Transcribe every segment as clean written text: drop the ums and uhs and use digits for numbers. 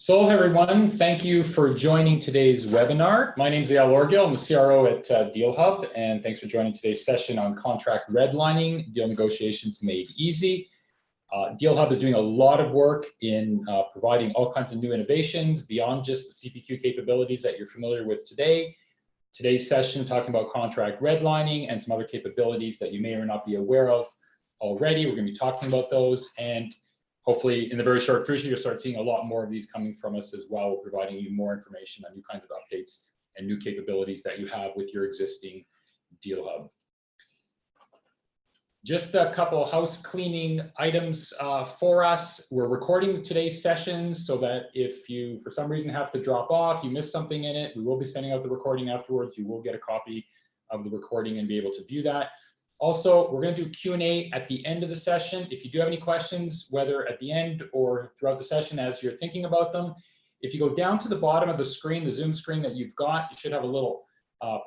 So everyone, thank you for joining today's webinar. My name is Eyal Orgil. I'm the CRO at DealHub, and thanks for joining today's session on contract redlining, deal negotiations made easy. DealHub is doing a lot of work in providing all kinds of new innovations beyond just the CPQ capabilities that you're familiar with today. Today's session talking about contract redlining and some other capabilities that you may or may not be aware of already. We're going to be talking about those, and hopefully in the very short future, you'll start seeing a lot more of these coming from us as well. We're providing you more information on new kinds of updates and new capabilities that you have with your existing DealHub. Just a couple house cleaning items for us. We're recording today's sessions so that if you, for some reason, have to drop off, you missed something in it, we will be sending out the recording afterwards. You will get a copy of the recording and be able to view that. Also, we're going to do Q&A at the end of the session. If you do have any questions, whether at the end or throughout the session as you're thinking about them, if you go down to the bottom of the screen, the Zoom screen that you've got, you should have a little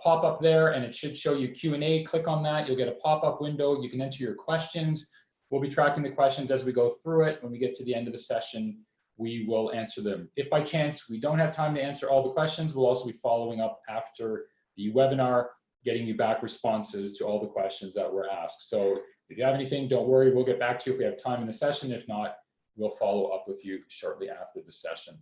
pop-up there, and it should show you Q&A. Click on that. You'll get a pop-up window. You can enter your questions. We'll be tracking the questions as we go through it. When we get to the end of the session, we will answer them. If by chance we don't have time to answer all the questions, we'll also be following up after the webinar, getting you back responses to all the questions that were asked. So if you have anything, don't worry, we'll get back to you if we have time in the session. If not, we'll follow up with you shortly after the session.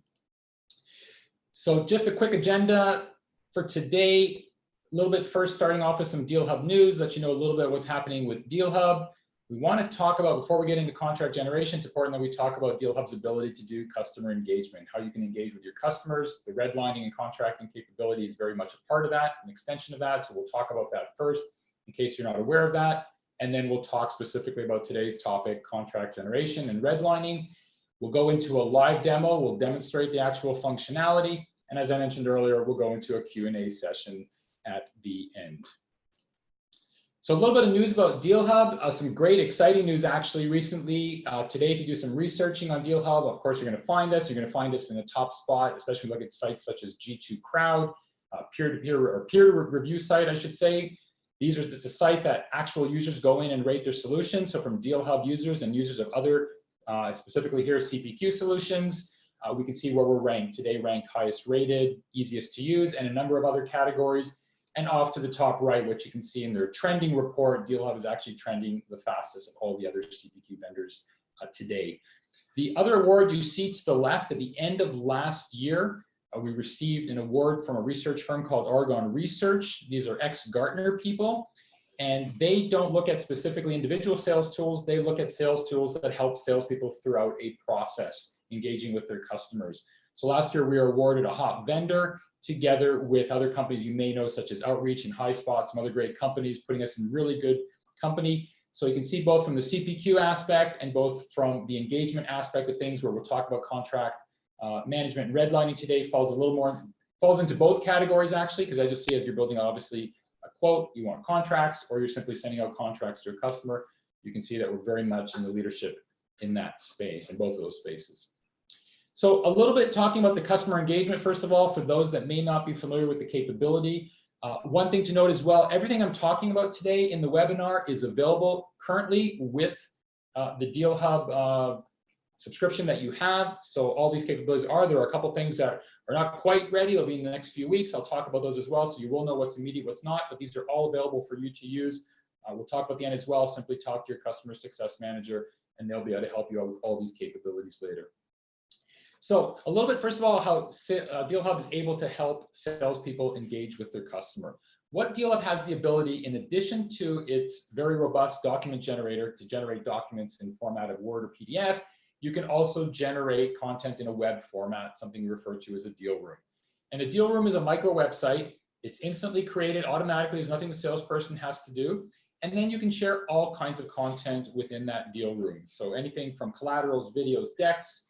So just a quick agenda for today, a little bit first starting off with some DealHub news, let you know a little bit what's happening with DealHub. We want to talk about, before we get into contract generation, it's important that we talk about DealHub's ability to do customer engagement, how you can engage with your customers. The redlining and contracting capability is very much a part of that, an extension of that. So we'll talk about that first, in case you're not aware of that. And then we'll talk specifically about today's topic, contract generation and redlining. We'll go into a live demo. We'll demonstrate the actual functionality. And as I mentioned earlier, we'll go into a Q&A session at the end. So a little bit of news about DealHub, some great exciting news actually recently. Today, if you do some researching on DealHub, of course, you're going to find us. You're going to find us in the top spot, especially look at sites such as G2 Crowd, peer-to-peer or peer review site, I should say. This is a site that actual users go in and rate their solutions. So from DealHub users and users of other, specifically here, CPQ solutions, we can see where we're ranked. Today, ranked highest rated, easiest to use, and a number of other categories. And off to the top right, what you can see in their trending report, DealHub is actually trending the fastest of all the other CPQ vendors today. The other award you see to the left, at the end of last year, we received an award from a research firm called Oregon Research. These are ex-Gartner people, and they don't look at specifically individual sales tools. They look at sales tools that help salespeople throughout a process, engaging with their customers. So last year, we were awarded a hot vendor, together with other companies you may know, such as Outreach and HighSpot, some other great companies, putting us in really good company. So you can see both from the CPQ aspect and both from the engagement aspect of things, where we'll talk about contract management and redlining today, falls into both categories actually, because as you'll see, as you're building obviously a quote, you want contracts, or you're simply sending out contracts to a customer. You can see that we're very much in the leadership in that space, in both of those spaces. So a little bit talking about the customer engagement, first of all, for those that may not be familiar with the capability. One thing to note as well, everything I'm talking about today in the webinar is available currently with the DealHub subscription that you have. So all these capabilities there are a couple things that are not quite ready. They'll be in the next few weeks. I'll talk about those as well, so you will know what's immediate, what's not, but these are all available for you to use. We'll talk about the end as well. Simply talk to your customer success manager, and they'll be able to help you out with all these capabilities later. So a little bit, first of all, how DealHub is able to help salespeople engage with their customer. What DealHub has the ability, in addition to its very robust document generator to generate documents in format of Word or PDF, you can also generate content in a web format, something we refer to as a DealRoom. And a DealRoom is a micro website. It's instantly created automatically. There's nothing the salesperson has to do. And then you can share all kinds of content within that DealRoom. So anything from collaterals, videos, decks.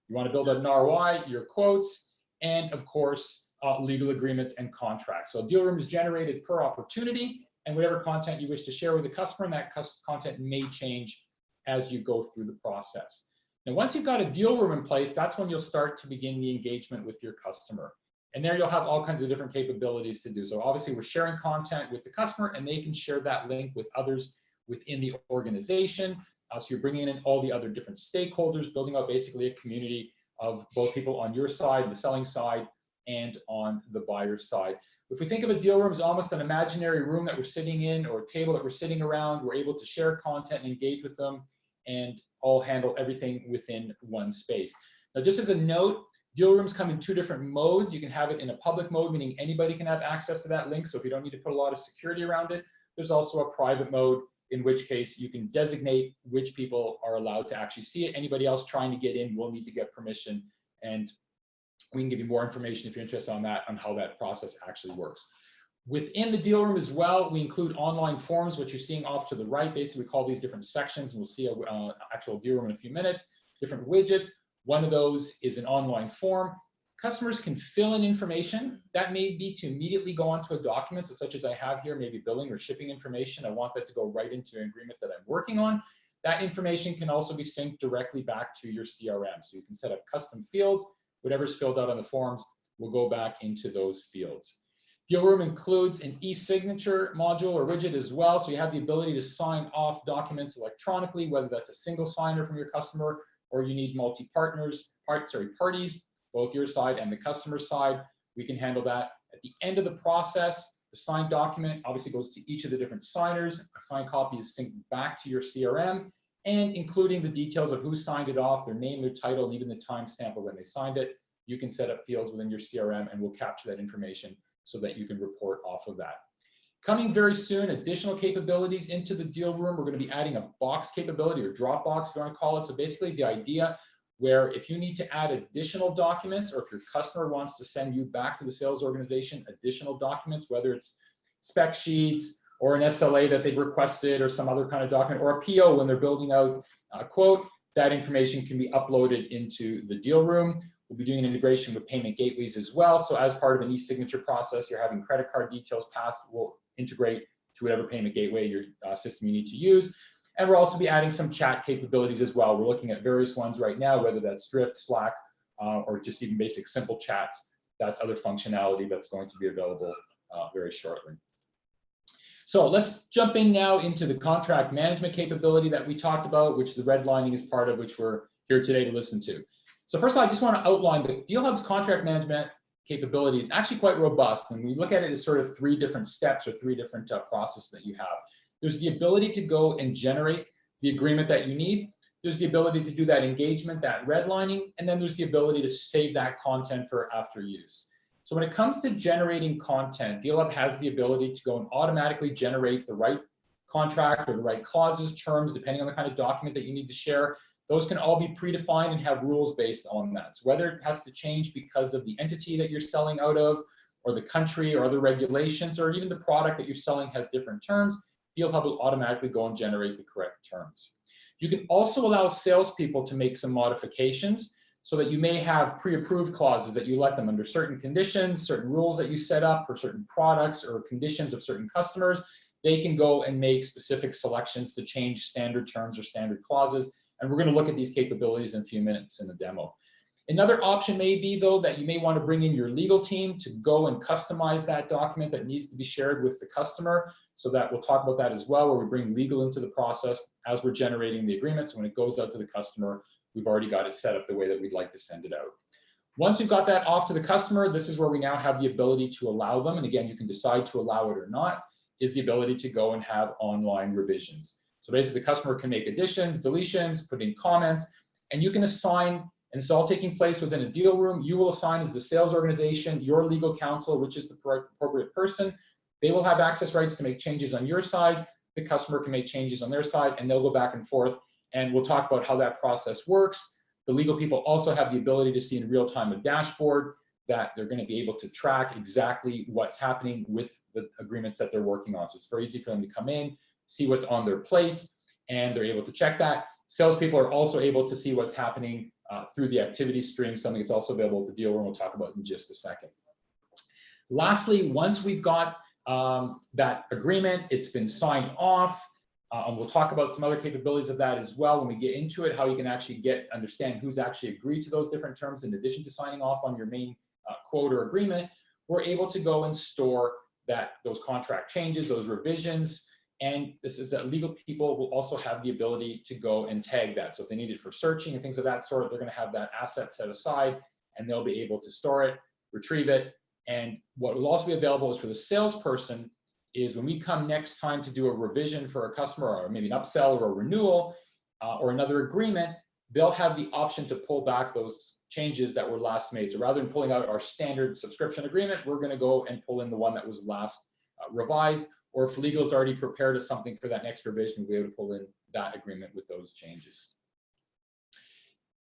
You want to build an ROI, your quotes, and of course, legal agreements and contracts. So a DealRoom is generated per opportunity, and whatever content you wish to share with the customer, and that content may change as you go through the process. Now, once you've got a DealRoom in place, that's when you'll start to begin the engagement with your customer. And there you'll have all kinds of different capabilities to do. So obviously, we're sharing content with the customer, and they can share that link with others within the organization. So you're bringing in all the other different stakeholders, building out basically a community of both people on your side, the selling side, and on the buyer side. If we think of a deal room as almost an imaginary room that we're sitting in, or a table that we're sitting around, we're able to share content and engage with them and all handle everything within one space. Now, just as a note, deal rooms come in two different modes. You can have it in a public mode, meaning anybody can have access to that link. So if you don't need to put a lot of security around it, there's also a private mode, in which case you can designate which people are allowed to actually see it. Anybody else trying to get in will need to get permission, and we can give you more information if you're interested on that, on how that process actually works. Within the deal room as well, we include online forms, which you're seeing off to the right. Basically, we call these different sections, and we'll see an actual deal room in a few minutes. Different widgets. One of those is an online form. Customers can fill in information. That may be to immediately go onto a document, such as I have here, maybe billing or shipping information. I want that to go right into an agreement that I'm working on. That information can also be synced directly back to your CRM. So you can set up custom fields. Whatever's filled out on the forms will go back into those fields. DealRoom includes an e-signature module or widget as well. So you have the ability to sign off documents electronically, whether that's a single signer from your customer, or you need parties, both your side and the customer side. We can handle that. At the end of the process, the signed document obviously goes to each of the different signers. A signed copy is synced back to your CRM, and including the details of who signed it off, their name, their title, and even the timestamp of when they signed it. You can set up fields within your CRM, and we'll capture that information so that you can report off of that. Coming very soon, additional capabilities into the deal room. We're going to be adding a box capability, or Dropbox if you want to call it. So basically the idea where if you need to add additional documents, or if your customer wants to send you back to the sales organization additional documents, whether it's spec sheets or an SLA that they've requested, or some other kind of document, or a PO when they're building out a quote, that information can be uploaded into the deal room. We'll be doing an integration with payment gateways as well. So as part of an e-signature process, you're having credit card details passed, we'll integrate to whatever payment gateway your system you need to use. And we'll also be adding some chat capabilities as well. We're looking at various ones right now, whether that's Drift, Slack, or just even basic simple chats. That's other functionality that's going to be available very shortly. So let's jump in now into the contract management capability that we talked about, which the redlining is part of, which we're here today to listen to. So first of all, I just want to outline that DealHub's contract management capability is actually quite robust, and we look at it as sort of three different steps, or three different processes that you have. There's the ability to go and generate the agreement that you need. There's the ability to do that engagement, that redlining, and then there's the ability to save that content for after use. So when it comes to generating content, DealHub has the ability to go and automatically generate the right contract or the right clauses, terms, depending on the kind of document that you need to share. Those can all be predefined and have rules based on that. So whether it has to change because of the entity that you're selling out of, or the country, or other regulations, or even the product that you're selling has different terms, DealHub will automatically go and generate the correct terms. You can also allow salespeople to make some modifications, so that you may have pre-approved clauses that you let them under certain conditions, certain rules that you set up for certain products or conditions of certain customers. They can go and make specific selections to change standard terms or standard clauses. And we're going to look at these capabilities in a few minutes in the demo. Another option may be, though, that you may want to bring in your legal team to go and customize that document that needs to be shared with the customer. So that we'll talk about that as well, where we bring legal into the process as we're generating the agreement. So when it goes out to the customer, we've already got it set up the way that we'd like to send it out. Once we've got that off to the customer, this is where we now have the ability to allow them, and again, you can decide to allow it or not, is the ability to go and have online revisions. So basically the customer can make additions, deletions, put in comments, and you can assign, and it's all taking place within a deal room. You will assign as the sales organization, your legal counsel, which is the appropriate person. They will have access rights to make changes on your side. The customer can make changes on their side, and they'll go back and forth. And we'll talk about how that process works. The legal people also have the ability to see in real time a dashboard that they're going to be able to track exactly what's happening with the agreements that they're working on. So it's very easy for them to come in, see what's on their plate, and they're able to check that. Salespeople are also able to see what's happening through the activity stream, something that's also available at the deal room. We'll talk about in just a second. Lastly, once we've got that agreement, it's been signed off. And we'll talk about some other capabilities of that as well when we get into it, how you can actually understand who's actually agreed to those different terms in addition to signing off on your main quote or agreement. We're able to go and store those contract changes, those revisions, And this is that legal people will also have the ability to go and tag that. So if they need it for searching and things of that sort, they're going to have that asset set aside, and they'll be able to store it, retrieve it. And what will also be available is for the salesperson is when we come next time to do a revision for a customer, or maybe an upsell or a renewal or another agreement, they'll have the option to pull back those changes that were last made. So rather than pulling out our standard subscription agreement, we're going to go and pull in the one that was last revised. Or if legal's already prepared us something for that next revision, we'll be able to pull in that agreement with those changes.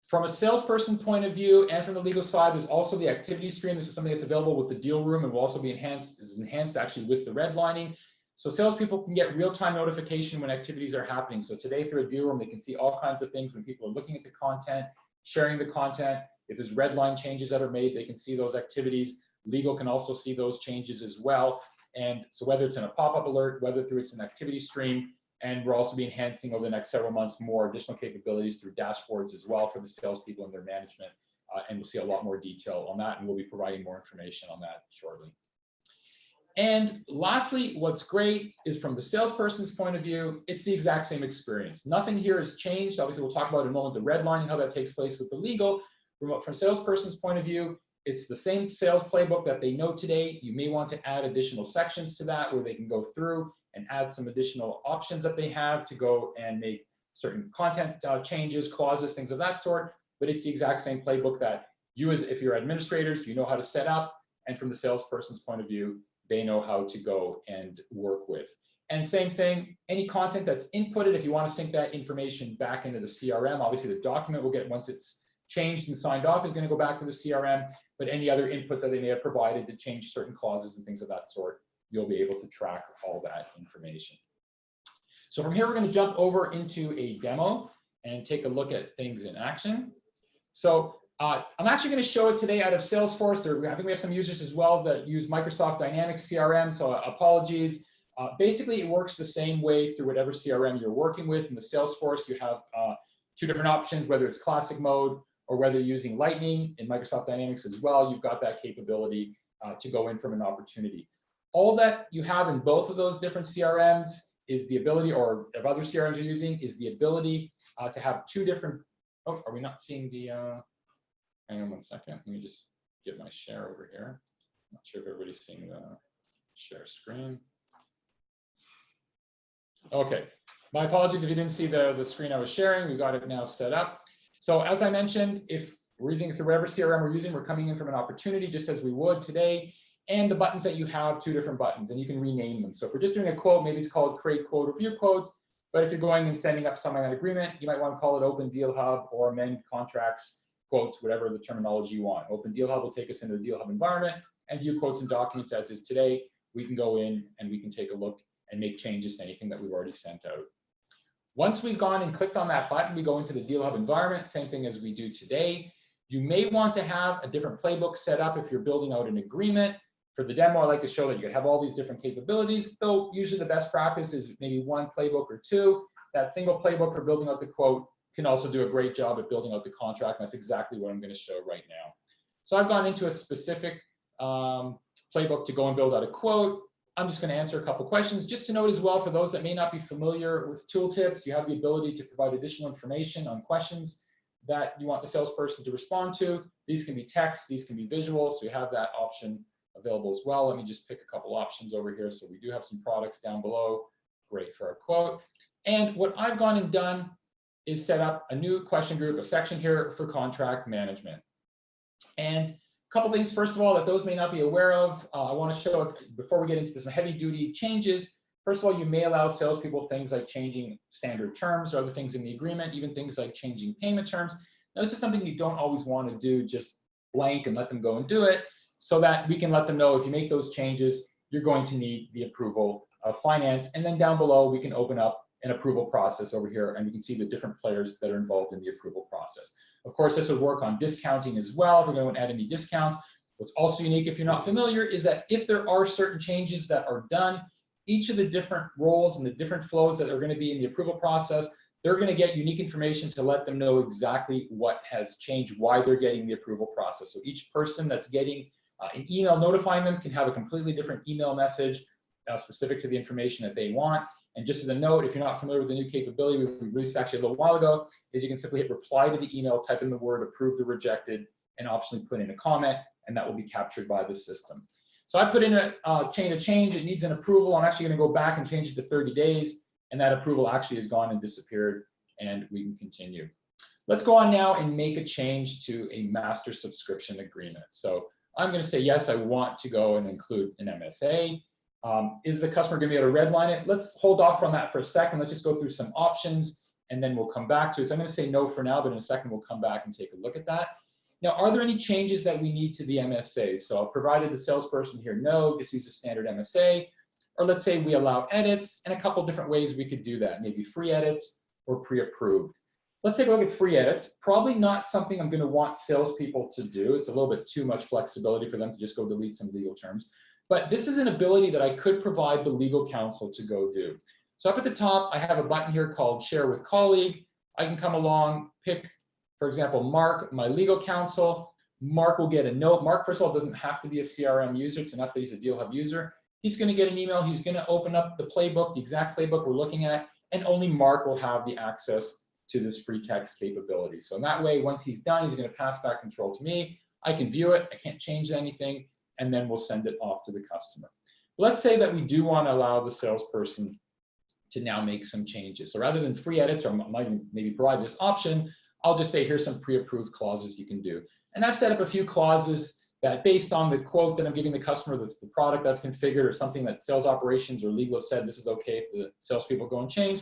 From a salesperson point of view and from the legal side, there's also the activity stream. This is something that's available with the DealRoom and will also be enhanced actually with the redlining. So salespeople can get real-time notification when activities are happening. So today through a DealRoom, they can see all kinds of things when people are looking at the content, sharing the content. If there's redline changes that are made, they can see those activities. Legal can also see those changes as well. And so whether it's in a pop-up alert, whether through it's an activity stream, and we're also be enhancing over the next several months more additional capabilities through dashboards as well for the salespeople and their management. And we'll see a lot more detail on that, and we'll be providing more information on that shortly. And lastly, what's great is from the salesperson's point of view, it's the exact same experience. Nothing here has changed. Obviously, we'll talk about in a moment the redlining, how that takes place with the legal. From a salesperson's point of view, it's the same sales playbook that they know today. You may want to add additional sections to that where they can go through and add some additional options that they have to go and make certain content changes, clauses, things of that sort. But it's the exact same playbook that you, as if you're administrators, you know how to set up. And from the salesperson's point of view, they know how to go and work with. And same thing, any content that's inputted, if you want to sync that information back into the CRM, obviously the document will get, once it's changed and signed off, is going to go back to the CRM, but any other inputs that they may have provided to change certain clauses and things of that sort, you'll be able to track all that information. So from here, we're going to jump over into a demo and take a look at things in action. So I'm actually going to show it today out of Salesforce. I think we have some users as well that use Microsoft Dynamics CRM, so apologies. Basically, it works the same way through whatever CRM you're working with. In the Salesforce, you have two different options, whether it's classic mode or whether you're using Lightning in Microsoft Dynamics as well. You've got that capability to go in from an opportunity. All that you have in both of those different CRMs is the ability, or if other CRMs are using, is the ability to have two different, oh, are we not seeing the, hang on one second, let me just get my share over here. I'm not sure if everybody's seeing the share screen. Okay, my apologies if you didn't see the screen I was sharing. We've got it now set up. So as I mentioned, if we're using through whatever CRM we're using, we're coming in from an opportunity just as we would today. And the buttons that you have, two different buttons, and you can rename them. So if we're just doing a quote, maybe it's called create quote or view quotes. But if you're going and sending up something on agreement, you might want to call it open DealHub or amend contracts, quotes, whatever the terminology you want. Open DealHub will take us into the DealHub environment, and view quotes and documents as is today. We can go in and we can take a look and make changes to anything that we've already sent out. Once we've gone and clicked on that button, we go into the DealHub environment, same thing as we do today. You may want to have a different playbook set up if you're building out an agreement. For the demo, I like to show that you can have all these different capabilities, though usually the best practice is maybe one playbook or two. That single playbook for building out the quote can also do a great job at building out the contract. And that's exactly what I'm going to show right now. So I've gone into a specific playbook to go and build out a quote. I'm just going to answer a couple questions. Just to note as well, for those that may not be familiar with tooltips, you have the ability to provide additional information on questions that you want the salesperson to respond to. These can be text, these can be visual, so you have that option available as well. Let me just pick a couple options over here. So we do have some products down below. Great for our quote. And what I've gone and done is set up a new question group, a section here for contract management. And a couple things, first of all, that those may not be aware of. I want to show, before we get into this heavy duty changes, first of all, you may allow salespeople things like changing standard terms or other things in the agreement, even things like changing payment terms. Now, this is something you don't always want to do just blank and let them go and do it, so that we can let them know if you make those changes, you're going to need the approval of finance. And then down below, we can open up an approval process over here, and we can see the different players that are involved in the approval process. Of course, this would work on discounting as well, if we're going to add any discounts. What's also unique, if you're not familiar, is that if there are certain changes that are done, each of the different roles and the different flows that are going to be in the approval process, they're going to get unique information to let them know exactly what has changed, why they're getting the approval process. So each person that's getting an email notifying them can have a completely different email message specific to the information that they want. And just as a note, if you're not familiar with the new capability we released actually a little while ago, is you can simply hit reply to the email, type in the word approved or rejected, and optionally put in a comment, and that will be captured by the system. So I put in a chain of change. It needs an approval. I'm actually going to go back and change it to 30 days, and that approval actually has gone and disappeared, and we can continue. Let's go on now and make a change to a master subscription agreement. So I'm going to say, yes, I want to go and include an MSA. Is the customer going to be able to redline it? Let's hold off on that for a second. Let's just go through some options, and then we'll come back to it. So I'm going to say no for now, but in a second, we'll come back and take a look at that. Now, are there any changes that we need to the MSA? So I'll provided the salesperson here, no, just use a standard MSA. Or let's say we allow edits, and a couple different ways we could do that, maybe free edits or pre-approved. Let's take a look at free edits. Probably not something I'm going to want salespeople to do. It's a little bit too much flexibility for them to just go delete some legal terms. But this is an ability that I could provide the legal counsel to go do. So up at the top, I have a button here called Share with Colleague. I can come along, pick, for example, Mark, my legal counsel. Mark will get a note. Mark, first of all, doesn't have to be a CRM user. It's enough that he's a DealHub user. He's going to get an email. He's going to open up the playbook, the exact playbook we're looking at, and only Mark will have the access to this free text capability. So in that way, once he's done, he's going to pass back control to me. I can view it. I can't change anything, and then we'll send it off to the customer. Let's say that we do want to allow the salesperson to now make some changes. So rather than free edits, or maybe provide this option, I'll just say, here's some pre-approved clauses you can do. And I've set up a few clauses that, based on the quote that I'm giving the customer, the product I've configured, or something that sales operations or legal have said, this is okay if the salespeople go and change.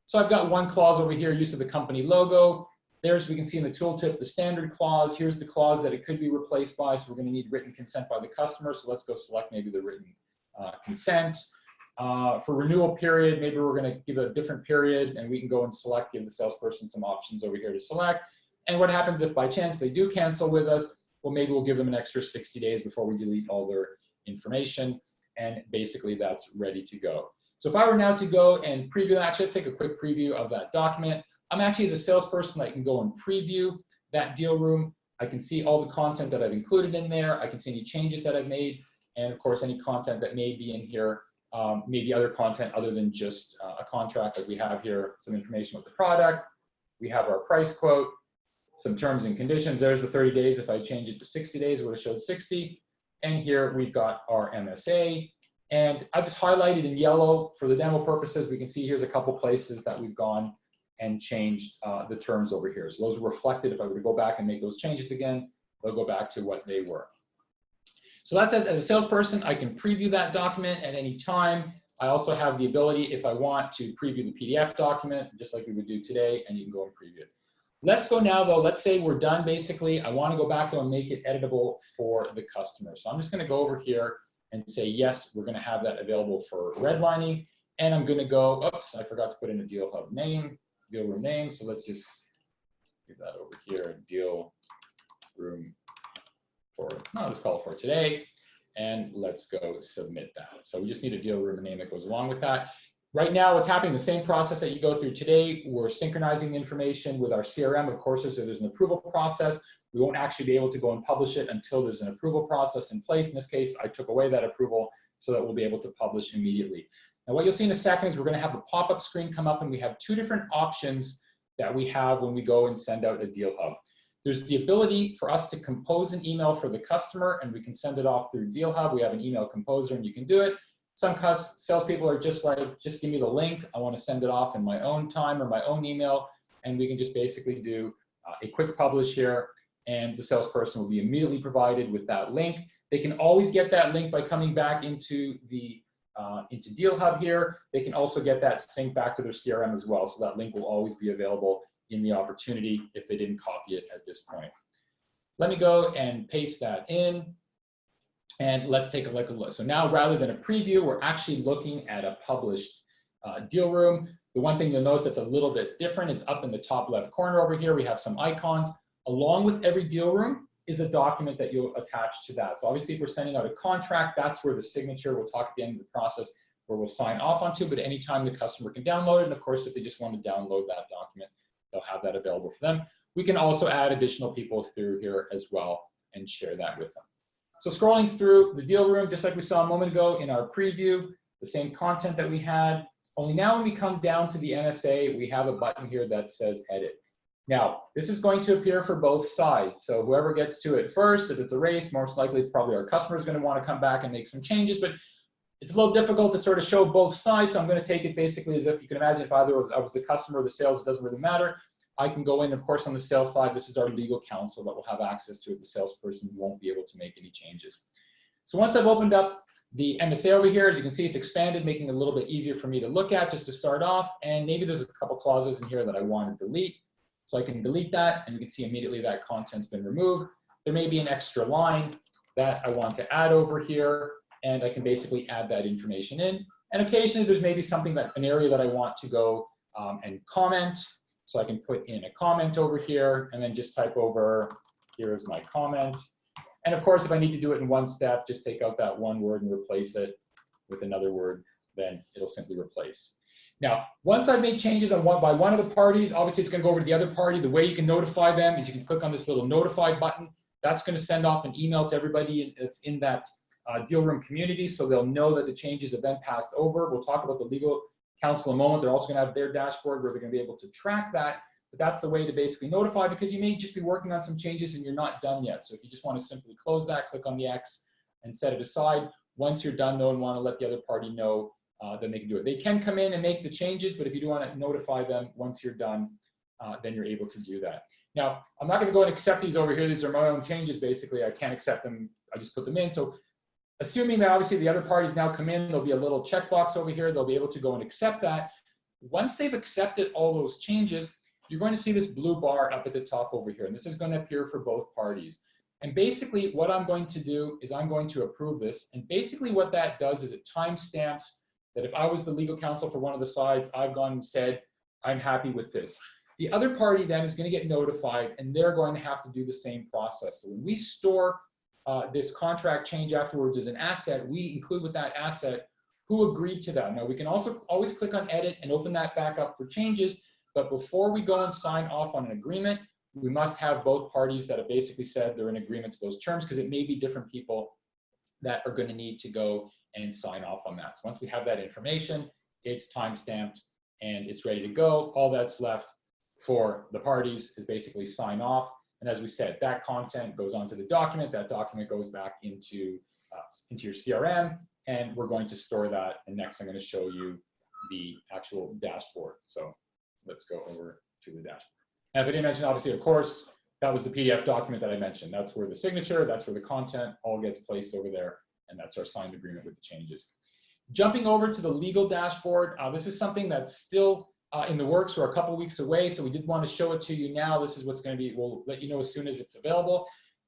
So I've got one clause over here, use of the company logo. There's, we can see in the tooltip, the standard clause. Here's the clause that it could be replaced by. So we're going to need written consent by the customer. So let's go select maybe the written consent. For renewal period, maybe we're going to give a different period, and we can go and select, give the salesperson some options over here to select. And what happens if by chance they do cancel with us? Well, maybe we'll give them an extra 60 days before we delete all their information. And basically that's ready to go. So if I were now to go and preview that, actually let's take a quick preview of that document. I'm actually, as a salesperson, I can go and preview that deal room. I can see all the content that I've included in there. I can see any changes that I've made. And of course, any content that may be in here, maybe other content other than just a contract that we have here, some information with the product. We have our price quote, some terms and conditions. There's the 30 days. If I change it to 60 days, it would have showed 60. And here we've got our MSA. And I've just highlighted in yellow for the demo purposes. We can see here's a couple places that we've gone and changed the terms over here. So those are reflected. If I were to go back and make those changes again, they'll go back to what they were. So that's, as a salesperson, I can preview that document at any time. I also have the ability, if I want, to preview the PDF document, just like we would do today, and you can go and preview it. Let's go now, though. Let's say we're done, basically. I want to go back, though, and make it editable for the customer. So I'm just going to go over here and say, yes, we're going to have that available for redlining. And I'm going to go, oops, I forgot to put in a DealHub name, DealRoom name. So let's just give that over here, DealRoom for, no, let's call it for today. And let's go submit that. So we just need a DealRoom name that goes along with that. Right now, what's happening, the same process that you go through today, we're synchronizing the information with our CRM. Of course, if there's an approval process, we won't actually be able to go and publish it until there's an approval process in place. In this case, I took away that approval so that we'll be able to publish immediately. Now, what you'll see in a second is we're going to have a pop-up screen come up, and we have two different options that we have when we go and send out a DealHub. There's the ability for us to compose an email for the customer, and we can send it off through DealHub. We have an email composer, and you can do it. Some salespeople are just like, just give me the link. I want to send it off in my own time or my own email, and we can just basically do a quick publish here, and the salesperson will be immediately provided with that link. They can always get that link by coming back into the into DealHub here. They can also get that synced back to their CRM as well, so that link will always be available in the opportunity if they didn't copy it at this point. Let me go and paste that in, and let's take a look. So now, rather than a preview, we're actually looking at a published deal room. The one thing you'll notice that's a little bit different is up in the top left corner over here, we have some icons. Along with every deal room is a document that you'll attach to that. So obviously, if we're sending out a contract, that's where the signature, we'll talk at the end of the process, where we'll sign off onto, but anytime the customer can download it. And of course, if they just want to download that document, they'll have that available for them. We can also add additional people through here as well and share that with them. So scrolling through the deal room, just like we saw a moment ago in our preview, the same content that we had, Only now when we come down to the MSA, we have a button here that says edit. Now, this is going to appear for both sides. So whoever gets to it first, if it's a race, most likely it's probably our customer is going to want to come back and make some changes, but it's a little difficult to sort of show both sides. So I'm going to take it basically as if you can imagine if either I was the customer or the sales, it doesn't really matter. I can go in, of course, on the sales side, this is our legal counsel that will have access to it. The salesperson won't be able to make any changes. So once I've opened up the MSA over here, as you can see, it's expanded, making it a little bit easier for me to look at just to start off. And maybe there's a couple clauses in here that I want to delete. So I can delete that, and you can see immediately that content's been removed. There may be an extra line that I want to add over here, and I can basically add that information in. And occasionally there's maybe something that an area that I want to go and comment. So I can put in a comment over here and then just type over, here's my comment. And of course, if I need to do it in one step, just take out that one word and replace it with another word, then it'll simply replace. Now, once I've made changes on by one of the parties, obviously it's going to go over to the other party. The way you can notify them is you can click on this little notify button. That's going to send off an email to everybody that's in that DealRoom community, so they'll know that the changes have been passed over. We'll talk about the legal counsel in a moment. They're also going to have their dashboard where they're going to be able to track that. But that's the way to basically notify, because you may just be working on some changes and you're not done yet. So if you just want to simply close that, click on the X and set it aside. Once you're done though and want to let the other party know, then they can do it. They can come in and make the changes, but if you do want to notify them once you're done, then you're able to do that. Now, I'm not going to go and accept these over here. These are my own changes. Basically, I can't accept them. I just put them in. So assuming that obviously the other parties now come in, there'll be a little checkbox over here. They'll be able to go and accept that. Once they've accepted all those changes, you're going to see this blue bar up at the top over here. And this is going to appear for both parties. And basically what I'm going to do is I'm going to approve this. And basically what that does is it timestamps that if I was the legal counsel for one of the sides, I've gone and said, I'm happy with this. The other party then is going to get notified, and they're going to have to do the same process. So when we store this contract change afterwards as an asset, we include with that asset who agreed to that. Now we can also always click on edit and open that back up for changes, but before we go and sign off on an agreement, we must have both parties that have basically said they're in agreement to those terms, because it may be different people that are going to need to go and sign off on that. So once we have that information, it's time-stamped and it's ready to go. All that's left for the parties is basically sign off. And as we said, that content goes onto the document. That document goes back into your CRM, and we're going to store that. And next, I'm going to show you the actual dashboard. So let's go over to the dashboard. And if I didn't mention, obviously, of course, that was the PDF document that I mentioned. That's where the signature, that's where the content all gets placed over there. And that's our signed agreement with the changes. Jumping over to the legal dashboard, this is something that's still in the works. We're a couple weeks away, so we did want to show it to you now. This is what's going to be, we'll let you know as soon as it's available.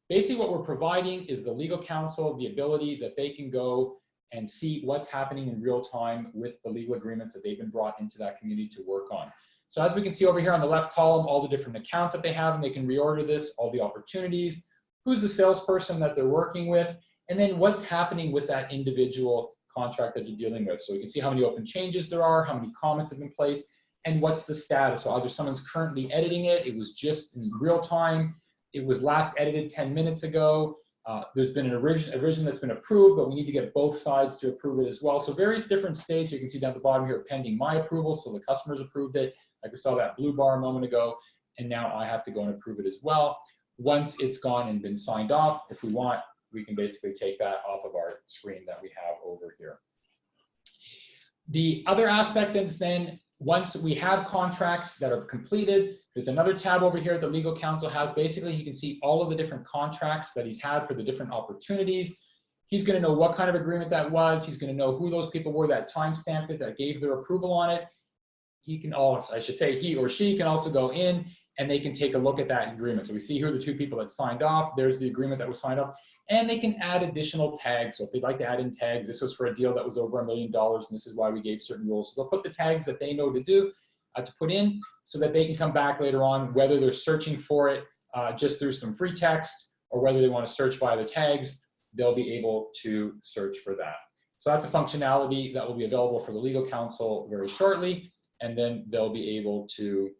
Basically, what we're providing is the legal counsel the ability that they can go and see what's happening in real time with the legal agreements that they've been brought into that community to work on. So as we can see over here on the left column, all the different accounts that they have, and they can reorder this, all the opportunities, who's the salesperson that they're working with, and then what's happening with that individual contract that you're dealing with. So you can see how many open changes there are, how many comments have been placed, and what's the status. So either someone's currently editing it, it was just in real time, it was last edited 10 minutes ago, there's been a revision that's been approved, but we need to get both sides to approve it as well. So various different states, you can see down at the bottom here, pending my approval, so the customer's approved it, like we saw that blue bar a moment ago, and now I have to go and approve it as well. Once it's gone and been signed off, if we want, we can basically take that off of our screen that we have over here. The other aspect is then, once we have contracts that are completed, there's another tab over here that legal counsel has. Basically, you can see all of the different contracts that he's had for the different opportunities. He's going to know what kind of agreement that was. He's going to know who those people were that time-stamped it, that gave their approval on it. He can also, I should say, he or she can also go in and they can take a look at that agreement. So we see here are the two people that signed off. There's the agreement that was signed off. And they can add additional tags. So if they'd like to add in tags, this was for a deal that was over $1 million, and this is why we gave certain rules. So they'll put the tags that they know to do, to put in, so that they can come back later on, whether they're searching for it just through some free text, or whether they want to search by the tags, they'll be able to search for that. So that's a functionality that will be available for the legal counsel very shortly, and then they'll be able to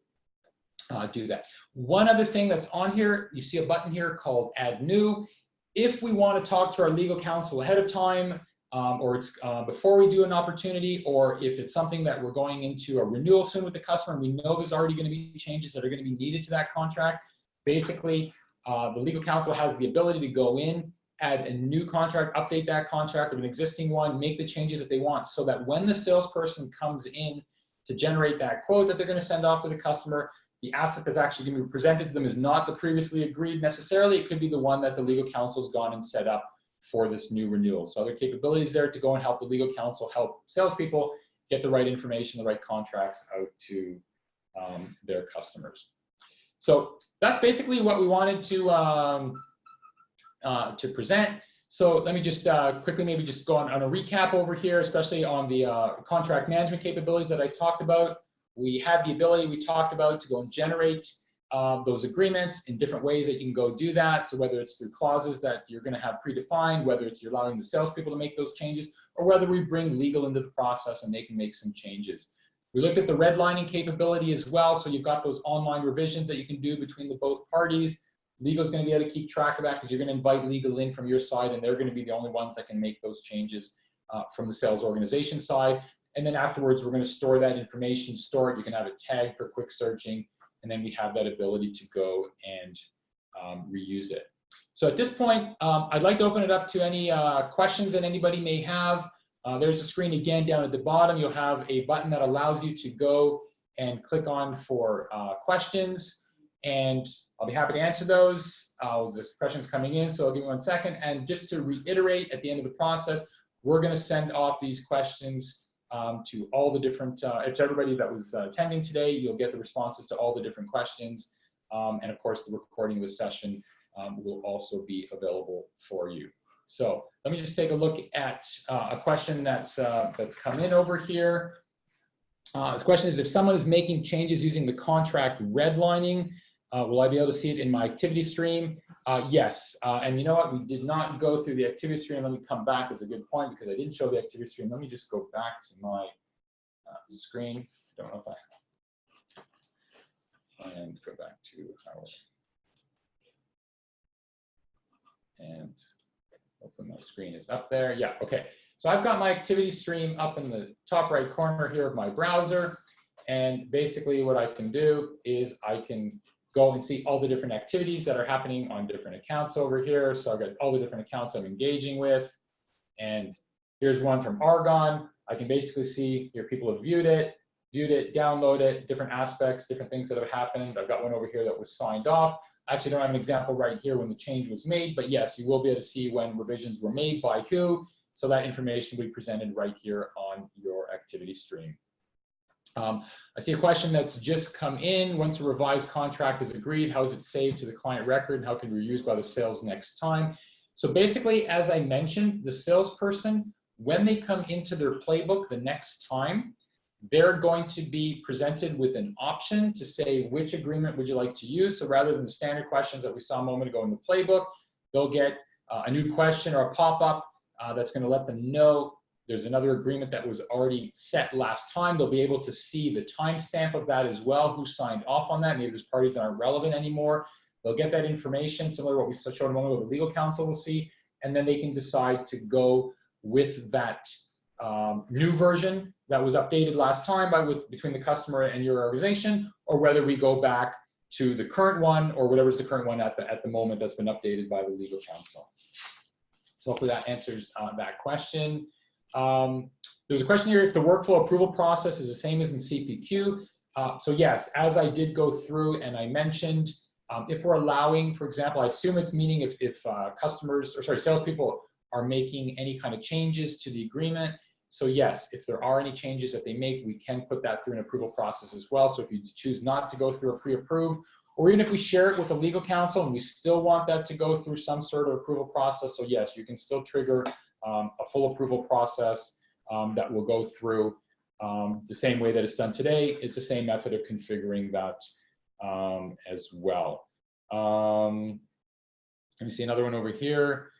do that. One other thing that's on here, you see a button here called Add New. If we want to talk to our legal counsel ahead of time, or it's before we do an opportunity, or if it's something that we're going into a renewal soon with the customer, and we know there's already going to be changes that are going to be needed to that contract. Basically, the legal counsel has the ability to go in, add a new contract, update that contract of an existing one, make the changes that they want, so that when the salesperson comes in to generate that quote that they're going to send off to the customer, the asset that's actually going to be presented to them is not the previously agreed necessarily. It could be the one that the legal counsel's gone and set up for this new renewal. So other capabilities there to go and help the legal counsel help salespeople get the right information, the right contracts out to their customers. So that's basically what we wanted to present. So let me just quickly maybe just go on a recap over here, especially on the contract management capabilities that I talked about. We have the ability we talked about to go and generate those agreements in different ways that you can go do that. So whether it's through clauses that you're going to have predefined, whether it's you're allowing the salespeople to make those changes, or whether we bring legal into the process and they can make some changes. We looked at the redlining capability as well. So you've got those online revisions that you can do between the both parties. Legal is going to be able to keep track of that because you're going to invite legal in from your side, and they're going to be the only ones that can make those changes from the sales organization side. And then afterwards, we're going to store that information, store it. You can have it tagged for quick searching, and then we have that ability to go and reuse it. So at this point, I'd like to open it up to any questions that anybody may have. There's a screen again down at the bottom. You'll have a button that allows you to go and click on for questions, and I'll be happy to answer those. There's questions coming in, so I'll give you 1 second. And just to reiterate, at the end of the process, we're going to send off these questions to all the different, to everybody that was attending today. You'll get the responses to all the different questions. And of course, the recording of the session will also be available for you. So let me just take a look at a question that's come in over here. The question is, if someone is making changes using the contract redlining, will I be able to see it in my activity stream? Yes, and you know what? We did not go through the activity stream. Let me come back. As a good point because I didn't show the activity stream. Let me just go back to my screen. I don't know if and go back to our, and hopefully my screen is up there. Yeah, okay. So I've got my activity stream up in the top right corner here of my browser. And basically what I can do is I can go and see all the different activities that are happening on different accounts over here. So I've got all the different accounts I'm engaging with. And here's one from Argon. I can basically see here people have viewed it, download it, different aspects, different things that have happened. I've got one over here that was signed off. I actually don't have an example right here when the change was made, but yes, you will be able to see when revisions were made by who. So that information will be presented right here on your activity stream. I see a question that's just come in. Once a revised contract is agreed, how is it saved to the client record, and how can it be reused by the sales next time? So basically, as I mentioned, the salesperson, when they come into their playbook the next time, they're going to be presented with an option to say, which agreement would you like to use? So rather than the standard questions that we saw a moment ago in the playbook, they'll get a new question or a pop-up that's going to let them know there's another agreement that was already set last time. They'll be able to see the timestamp of that as well, who signed off on that. Maybe there's parties that aren't relevant anymore. They'll get that information, similar to what we showed a moment ago, the legal counsel will see, and then they can decide to go with that new version that was updated last time between the customer and your organization, or whether we go back to the current one, or whatever's the current one at the moment that's been updated by the legal counsel. So hopefully that answers that question. There's a question here, if the workflow approval process is the same as in CPQ. So yes, as I did go through and I mentioned, if we're allowing, for example, I assume it's meaning if customers, or sorry, salespeople are making any kind of changes to the agreement. So yes, if there are any changes that they make, we can put that through an approval process as well. So if you choose not to go through a pre-approved, or even if we share it with a legal counsel and we still want that to go through some sort of approval process, so yes, you can still trigger a full approval process that will go through the same way that it's done today. It's the same method of configuring that as well. Let me see another one over here.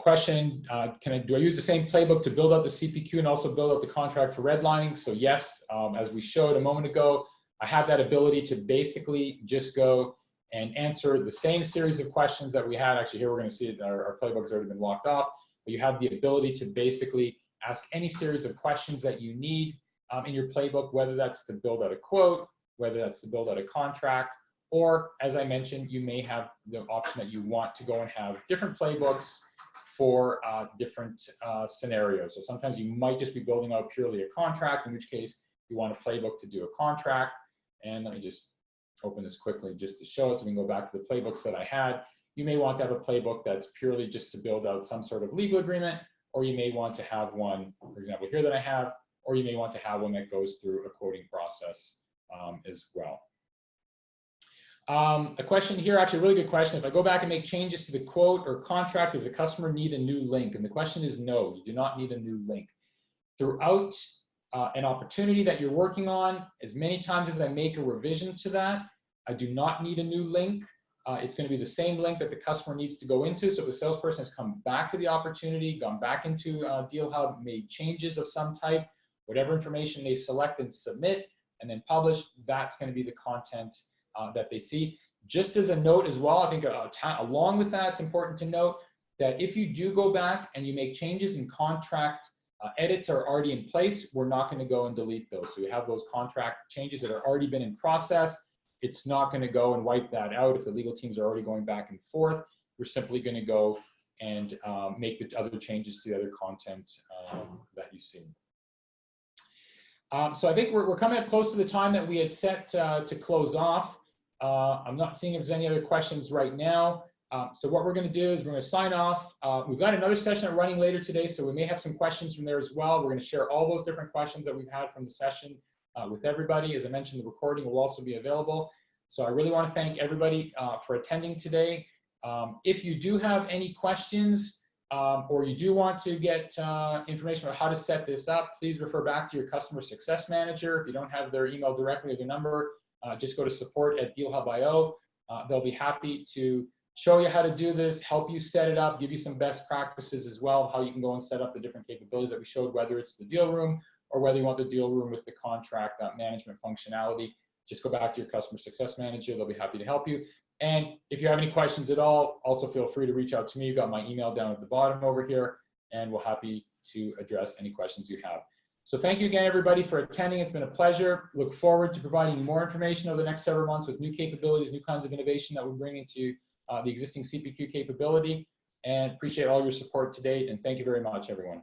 Question, do I use the same playbook to build out the CPQ and also build out the contract for redlining? So yes, as we showed a moment ago, I have that ability to basically just go and answer the same series of questions that we had. Actually, here we're going to see that our playbook has already been locked off. but you have the ability to basically ask any series of questions that you need in your playbook, whether that's to build out a quote, whether that's to build out a contract, or as I mentioned, you may have the option that you want to go and have different playbooks for different scenarios. So sometimes you might just be building out purely a contract, in which case you want a playbook to do a contract. And let me just open this quickly just to show it so we can go back to the playbooks that I had. You may want to have a playbook that's purely just to build out some sort of legal agreement, or you may want to have one, for example, here that I have, or you may want to have one that goes through a quoting process as well. A question here, actually a really good question. If I go back and make changes to the quote or contract, does the customer need a new link? And the question is no, you do not need a new link. Throughout an opportunity that you're working on, as many times as I make a revision to that, I do not need a new link. It's going to be the same link that the customer needs to go into. So if the salesperson has come back to the opportunity, gone back into DealHub, made changes of some type, whatever information they select and submit and then publish, that's going to be the content that they see. Just as a note as well, I think along with that, it's important to note that if you do go back and you make changes in contract, edits are already in place, we're not going to go and delete those. So you have those contract changes that have already been in process. It's not going to go and wipe that out. If the legal teams are already going back and forth, we're simply going to go and make the other changes to the other content that you see. So I think we're coming up close to the time that we had set to close off. I'm not seeing if there's any other questions right now. So what we're going to do is we're going to sign off. We've got another session running later today, so we may have some questions from there as well. We're going to share all those different questions that we've had from the session with everybody. As I mentioned, the recording will also be available. So I really want to thank everybody for attending today. If you do have any questions or you do want to get information about how to set this up, please refer back to your customer success manager. If you don't have their email directly or their number, just go to support@DealHub.io. They'll be happy to show you how to do this, help you set it up, give you some best practices as well, how you can go and set up the different capabilities that we showed, whether it's the DealRoom or whether you want the DealRoom with the contract management functionality. Just go back to your customer success manager. They'll be happy to help you. And if you have any questions at all, also feel free to reach out to me. You've got my email down at the bottom over here, and we're happy to address any questions you have. So thank you again, everybody, for attending. It's been a pleasure. Look forward to providing more information over the next several months with new capabilities, new kinds of innovation that we're bringing to the existing CPQ capability. And appreciate all your support to date. And thank you very much, everyone.